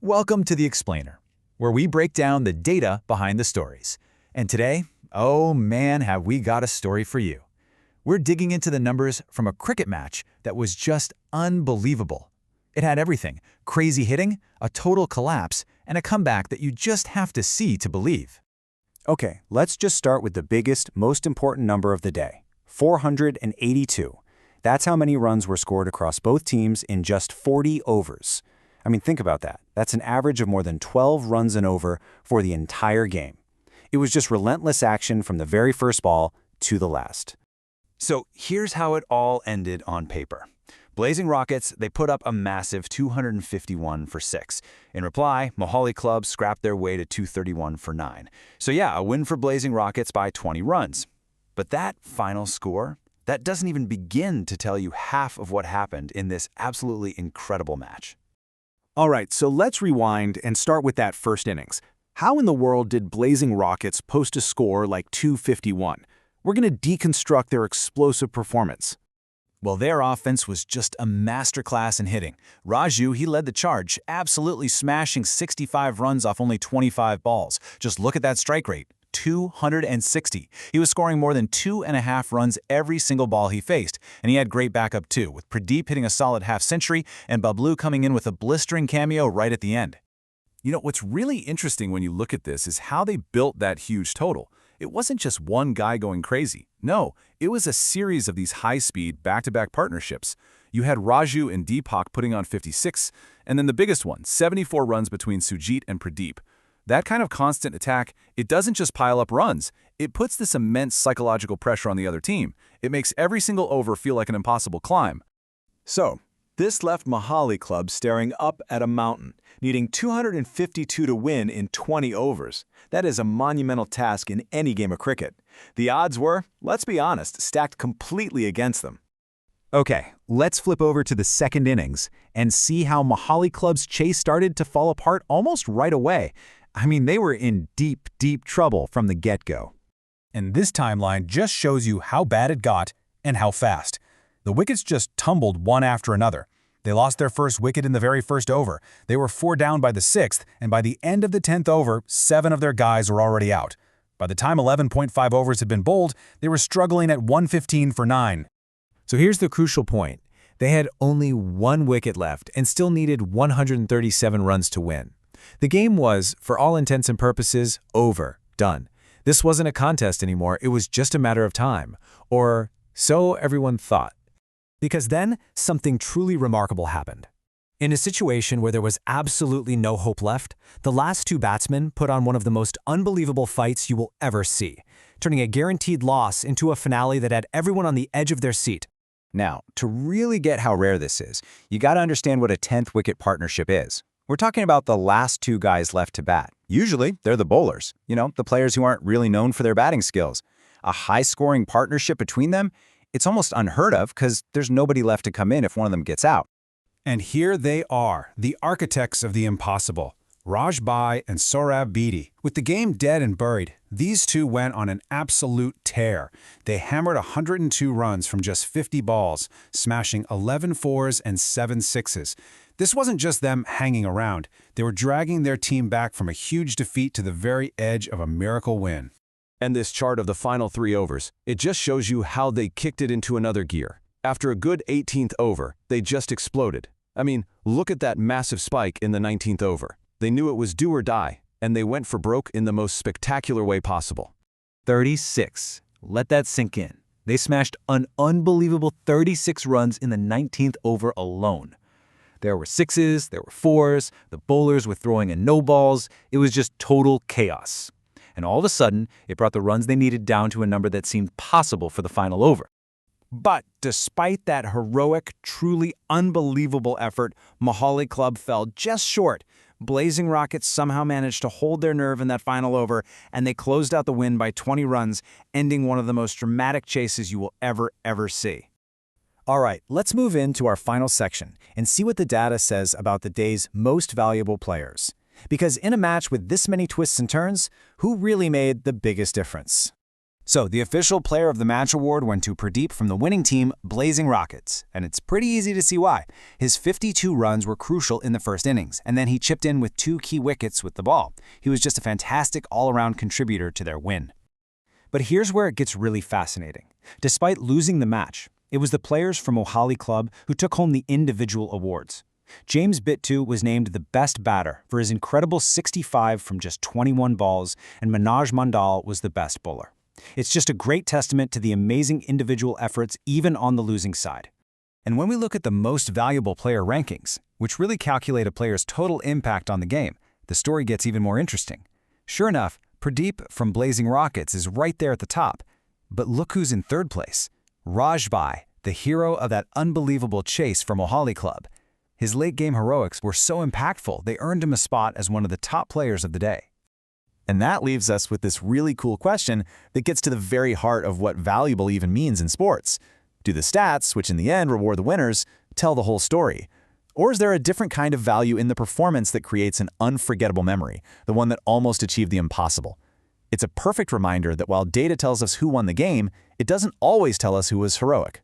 Welcome to The Explainer, where we break down the data behind the stories. And today, oh man, have we got a story for you. We're digging into the numbers from a cricket match that was just unbelievable. It had everything: crazy hitting, a total collapse, and a comeback that you just have to see to believe. Okay, let's just start with the biggest, most important number of the day, 482. That's how many runs were scored across both teams in just 40 overs. I mean, think about that. That's an average of more than 12 runs an over for the entire game. It was just relentless action from the very first ball to the last. So here's how it all ended on paper. Blazing Rockets, they put up a massive 251 for 6. In reply, Mohali Club scrapped their way to 231 for 9. So yeah, a win for Blazing Rockets by 20 runs. But that final score, that doesn't even begin to tell you half of what happened in this absolutely incredible match. All right, so let's rewind and start with that first innings. How in the world did Blazing Rockets post a score like 251? We're going to deconstruct their explosive performance. Well, their offense was just a masterclass in hitting. Raju, he led the charge, absolutely smashing 65 runs off only 25 balls. Just look at that strike rate, 260. He was scoring more than 2.5 runs every single ball he faced. And he had great backup too, with Pradeep hitting a solid half-century and Bablu coming in with a blistering cameo right at the end. You know, what's really interesting when you look at this is how they built that huge total. It wasn't just one guy going crazy. No, it was a series of these high-speed, back-to-back partnerships. You had Raju and Deepak putting on 56, and then the biggest one, 74 runs between Sujit and Pradeep. That kind of constant attack, it doesn't just pile up runs. It puts this immense psychological pressure on the other team. It makes every single over feel like an impossible climb. So, this left Mohali Club staring up at a mountain, needing 252 to win in 20 overs. That is a monumental task in any game of cricket. The odds were, let's be honest, stacked completely against them. Okay, let's flip over to the second innings and see how Mohali Club's chase started to fall apart almost right away. I mean, they were in deep, deep trouble from the get-go. And this timeline just shows you how bad it got and how fast. The wickets just tumbled one after another. They lost their first wicket in the very first over. They were 4 down by the 6th, and by the end of the 10th over, 7 of their guys were already out. By the time 11.5 overs had been bowled, they were struggling at 115 for 9. So here's the crucial point. They had only 1 wicket left and still needed 137 runs to win. The game was, for all intents and purposes, over, done. This wasn't a contest anymore, it was just a matter of time. Or so everyone thought. Because then, something truly remarkable happened. In a situation where there was absolutely no hope left, the last 2 batsmen put on one of the most unbelievable fights you will ever see, turning a guaranteed loss into a finale that had everyone on the edge of their seat. Now, to really get how rare this is, you gotta understand what a 10th wicket partnership is. We're talking about the last 2 guys left to bat. Usually, they're the bowlers, the players who aren't really known for their batting skills. A high-scoring partnership between them, it's almost unheard of because there's nobody left to come in if one of them gets out. And here they are, the architects of the impossible, Raj Bai and Saurabh Beatty. With the game dead and buried, these two went on an absolute tear. They hammered 102 runs from just 50 balls, smashing 11 fours and 7 sixes. This wasn't just them hanging around. They were dragging their team back from a huge defeat to the very edge of a miracle win. And this chart of the final 3 overs, it just shows you how they kicked it into another gear. After a good 18th over, they just exploded. I mean, look at that massive spike in the 19th over. They knew it was do or die, and they went for broke in the most spectacular way possible. 36. Let that sink in. They smashed an unbelievable 36 runs in the 19th over alone. There were 6s, there were 4s, the bowlers were throwing in no balls. It was just total chaos. And all of a sudden, it brought the runs they needed down to a number that seemed possible for the final over. But despite that heroic, truly unbelievable effort, Mohali Club fell just short. Blazing Rockets somehow managed to hold their nerve in that final over, and they closed out the win by 20 runs, ending one of the most dramatic chases you will ever see. All right, let's move into our final section and see what the data says about the day's most valuable players. Because in a match with this many twists and turns, who really made the biggest difference? So, the official Player of the Match award went to Pradeep from the winning team, Blazing Rockets, and it's pretty easy to see why. His 52 runs were crucial in the first innings, and then he chipped in with 2 key wickets with the ball. He was just a fantastic all-around contributor to their win. But here's where it gets really fascinating. Despite losing the match, it was the players from Mohali Club who took home the individual awards. James Bittu was named the best batter for his incredible 65 from just 21 balls, and Manoj Mandal was the best bowler. It's just a great testament to the amazing individual efforts even on the losing side. And when we look at the most valuable player rankings, which really calculate a player's total impact on the game, the story gets even more interesting. Sure enough, Pradeep from Blazing Rockets is right there at the top. But look who's in third place. Rajbhai, the hero of that unbelievable chase for Mohali Club. His late-game heroics were so impactful, they earned him a spot as one of the top players of the day. And that leaves us with this really cool question that gets to the very heart of what valuable even means in sports. Do the stats, which in the end reward the winners, tell the whole story? Or is there a different kind of value in the performance that creates an unforgettable memory, the one that almost achieved the impossible? It's a perfect reminder that while data tells us who won the game, it doesn't always tell us who was heroic.